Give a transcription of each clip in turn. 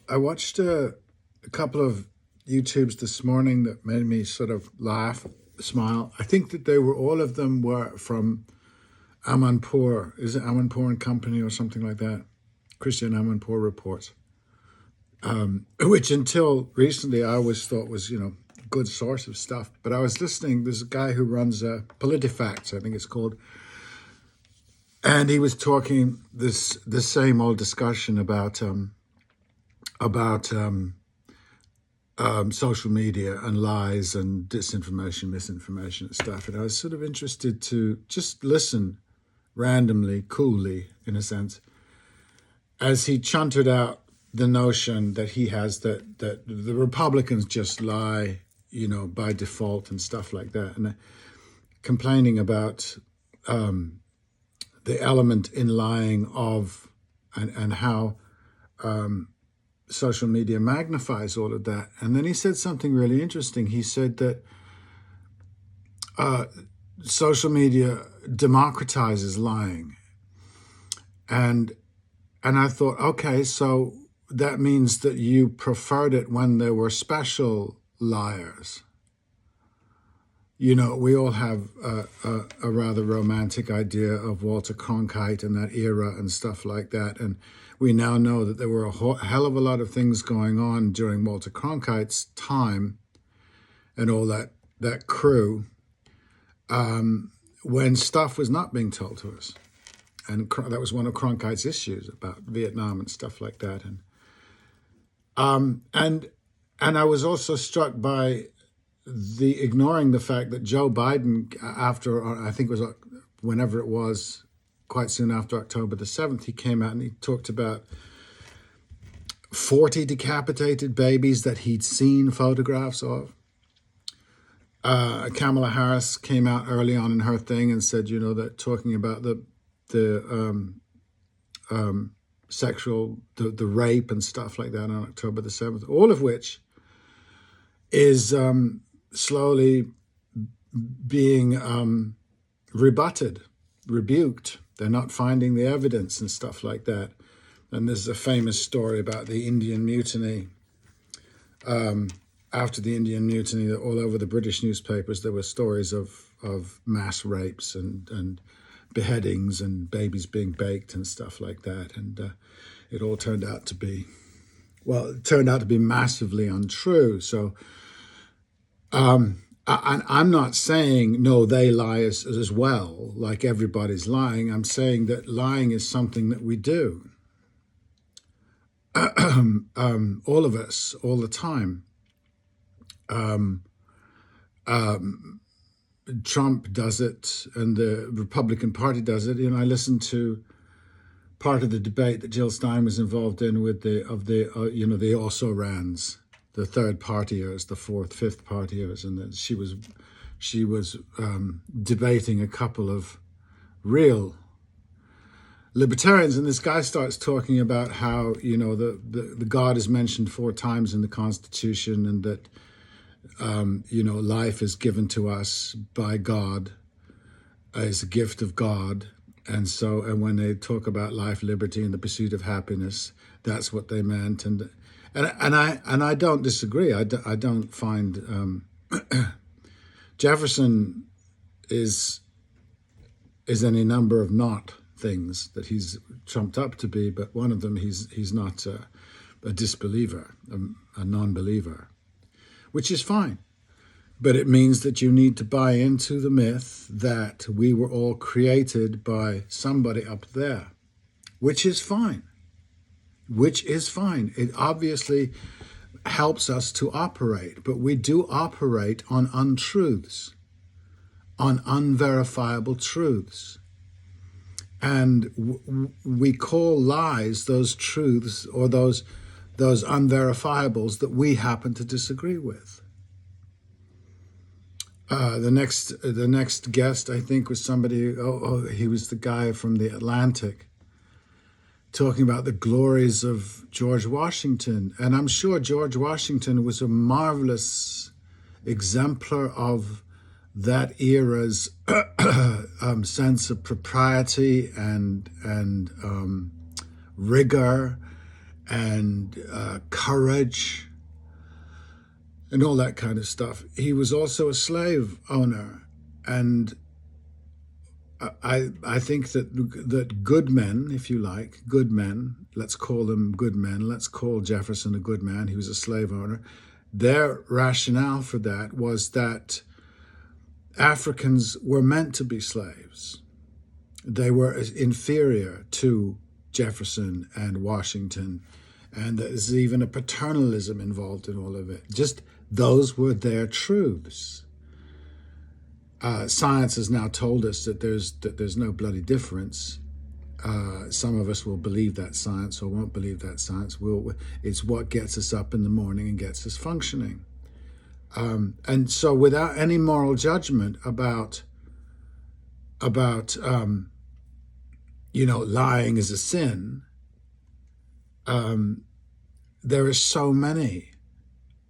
I watched a couple of YouTubes this morning that made me sort of laugh, smile. I think that they were all of them were from Amanpour. Is it Amanpour and Company or something like that? Christian Amanpour reports, which until recently I always thought was a good source of stuff. But I was listening. There's a guy who runs PolitiFacts, I think it's called, and he was talking this same old discussion about social media and lies and disinformation, misinformation and stuff. And I was sort of interested to just listen randomly, coolly, in a sense, as he chunted out the notion that he has that the Republicans just lie, by default and stuff like that, and complaining about the element in lying of and how social media magnifies all of that. And then he said something really interesting. He said that social media democratizes lying. And I thought, okay, so that means that you preferred it when there were special liars. We all have a rather romantic idea of Walter Cronkite and that era and stuff like that. And we now know that there were a hell of a lot of things going on during Walter Cronkite's time and all that crew when stuff was not being told to us. And that was one of Cronkite's issues about Vietnam and stuff like that. And I was also struck by ignoring the fact that Joe Biden, after, I think it was whenever it was, quite soon after October the 7th, he came out and he talked about 40 decapitated babies that he'd seen photographs of. Kamala Harris came out early on in her thing and said, that talking about the sexual, the rape and stuff like that on October the 7th, all of which is slowly being rebuked. They're not finding the evidence and stuff like that. And there's a famous story about the Indian Mutiny. After the Indian Mutiny, all over the British newspapers, there were stories of mass rapes and beheadings and babies being baked and stuff like that. And it all turned out to be massively untrue. So I'm not saying, no, they lie as well, like everybody's lying. I'm saying that lying is something that we do. All of us, all the time. Trump does it, and the Republican Party does it. I listened to part of the debate that Jill Stein was involved in with the also-rans, the third partiers, the fourth, fifth partiers, and that she was debating a couple of real libertarians, and this guy starts talking about how the God is mentioned 4 times in the Constitution, and that life is given to us by God as a gift of God, and when they talk about life, liberty, and the pursuit of happiness, that's what they meant, and I don't disagree. I don't find Jefferson is any number of not things that he's trumped up to be, but one of them he's not a disbeliever, a non-believer, which is fine. But it means that you need to buy into the myth that we were all created by somebody up there, which is fine. It obviously helps us to operate, but we do operate on untruths, on unverifiable truths. And we call lies those truths or those unverifiables that we happen to disagree with. The next guest, I think, was somebody, he was the guy from The Atlantic, talking about the glories of George Washington. And I'm sure George Washington was a marvelous exemplar of that era's sense of propriety and rigor and courage and all that kind of stuff. He was also a slave owner, and I think that good men, if you like, good men, let's call them good men, let's call Jefferson a good man, he was a slave owner. Their rationale for that was that Africans were meant to be slaves. They were inferior to Jefferson and Washington, and there's even a paternalism involved in all of it. Just those were their truths. Science has now told us that there's no bloody difference. Some of us will believe that science or won't believe that science. It's what gets us up in the morning and gets us functioning. And so, without any moral judgment about lying is a sin, there are so many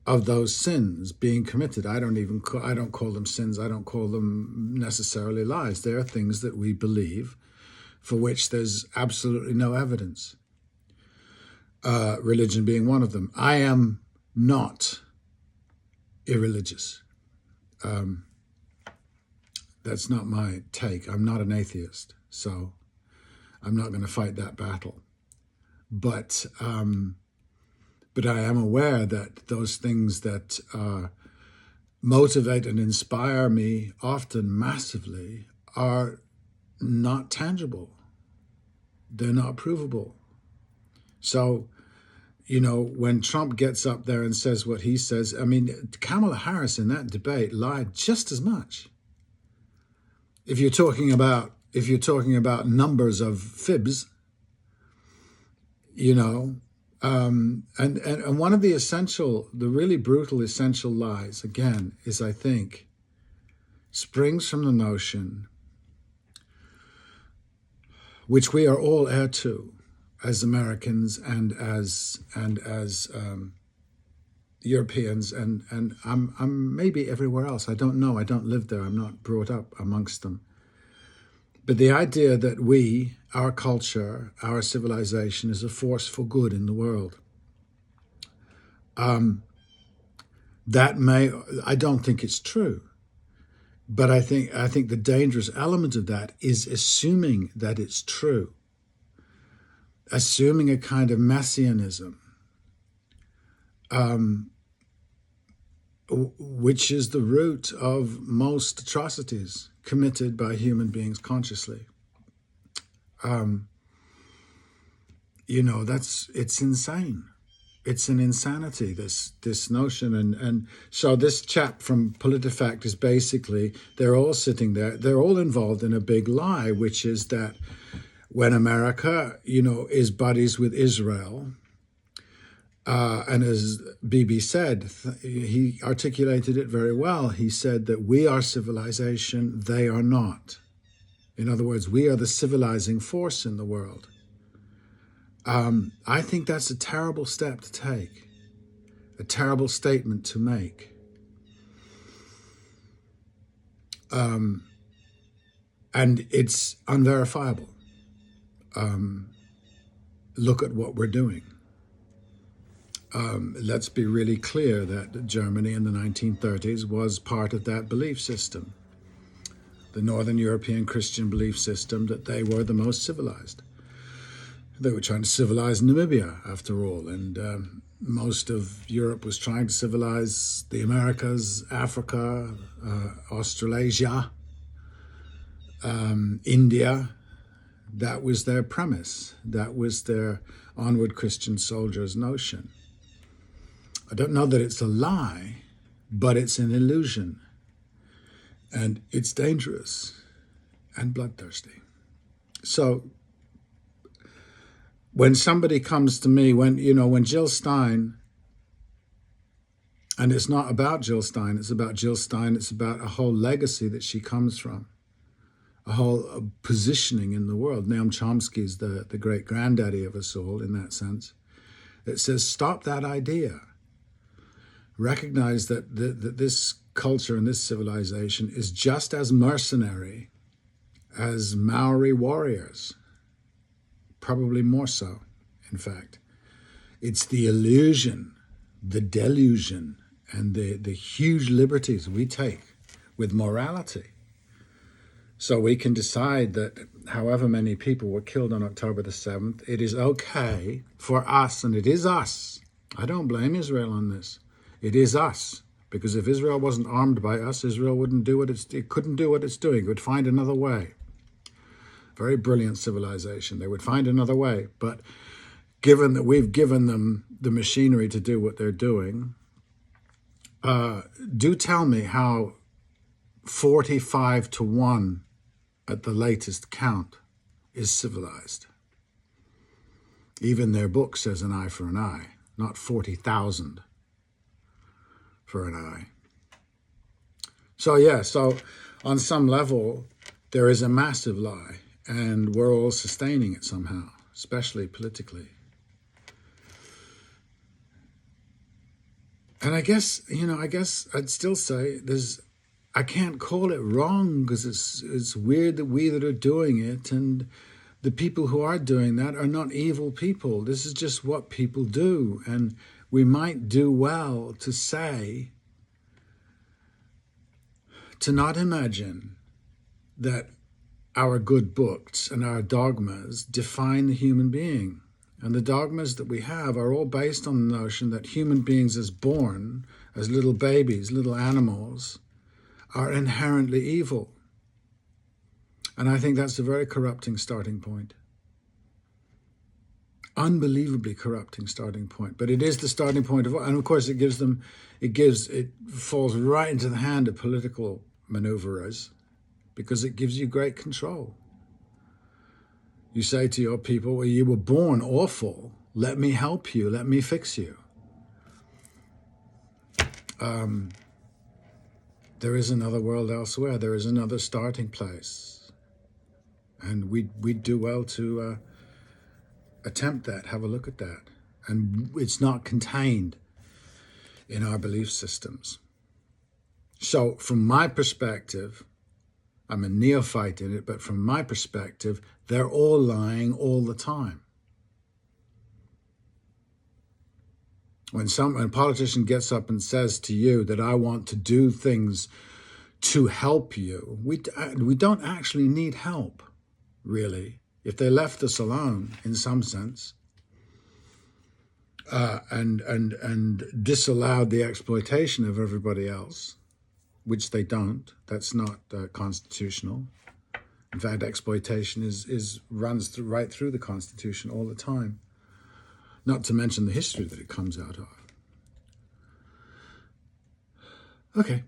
of those sins being committed. I don't call them sins. I don't call them necessarily lies. They are things that we believe for which there's absolutely no evidence. Religion being one of them. I am not irreligious. That's not my take. I'm not an atheist, so I'm not going to fight that battle. But I am aware that those things that motivate and inspire me often massively are not tangible. They're not provable. So, when Trump gets up there and says what he says, I mean, Kamala Harris in that debate lied just as much. If you're talking about numbers of fibs, and one of the really brutal essential lies, again, is, I think, springs from the notion, which we are all heir to as Americans and as Europeans, and I'm maybe everywhere else. I don't know. I don't live there. I'm not brought up amongst them. But the idea that our culture, our civilization is a force for good in the world, I don't think it's true. But I think the dangerous element of that is assuming that it's true, assuming a kind of messianism, which is the root of most atrocities committed by human beings consciously. It's insane. It's an insanity, this notion. And so this chap from PolitiFact is basically, they're all sitting there, they're all involved in a big lie, which is that when America, is buddies with Israel, and as Bibi said, he articulated it very well. He said that we are civilization, they are not. In other words, we are the civilizing force in the world. I think that's a terrible step to take, a terrible statement to make. And it's unverifiable. Look at what we're doing. Let's be really clear that Germany in the 1930s was part of that belief system, the Northern European Christian belief system that they were the most civilized. They were trying to civilize Namibia, after all, and most of Europe was trying to civilize the Americas, Africa, Australasia, India. That was their premise. That was their onward Christian soldiers' notion. I don't know that it's a lie, but it's an illusion. And it's dangerous and bloodthirsty. So when somebody comes to me, when Jill Stein, and it's not about Jill Stein, it's about Jill Stein, it's about a whole legacy that she comes from, a whole positioning in the world. Noam Chomsky is the great granddaddy of us all in that sense. It says, stop that idea. Recognize that this culture and this civilization is just as mercenary as Maori warriors, probably more so, in fact. It's the illusion, the delusion, and the huge liberties we take with morality. So we can decide that however many people were killed on October the 7th, it is okay for us, and it is us. I don't blame Israel on this. It is us. Because if Israel wasn't armed by us, Israel wouldn't do it couldn't do what it's doing. It would find another way. Very brilliant civilization. They would find another way. But given that we've given them the machinery to do what they're doing, do tell me how 45-1 at the latest count is civilized. Even their book says an eye for an eye, not 40,000 for an eye. So yeah, so on some level, there is a massive lie, and we're all sustaining it somehow, especially politically. And I guess I'd still say I can't call it wrong because it's weird that we that are doing it and the people who are doing that are not evil people. This is just what people do. And we might do well to say, to not imagine that our good books and our dogmas define the human being. And the dogmas that we have are all based on the notion that human beings as born, as little babies, little animals, are inherently evil. And I think that's a very corrupting starting point. Unbelievably corrupting starting point. But it is the starting point of, and of course it falls right into the hand of political maneuverers because it gives you great control. You say to your people, well, you were born awful. Let me help you. Let me fix you. There is another world elsewhere. There is another starting place. And we'd do well to attempt that, have a look at that. And it's not contained in our belief systems. So from my perspective, I'm a neophyte in it, but from my perspective, they're all lying all the time. When a politician gets up and says to you that I want to do things to help you, we don't actually need help, really. If they left us alone, in some sense, and disallowed the exploitation of everybody else, which they don't, that's not constitutional. In fact, exploitation runs right through the Constitution all the time. Not to mention the history that it comes out of. Okay.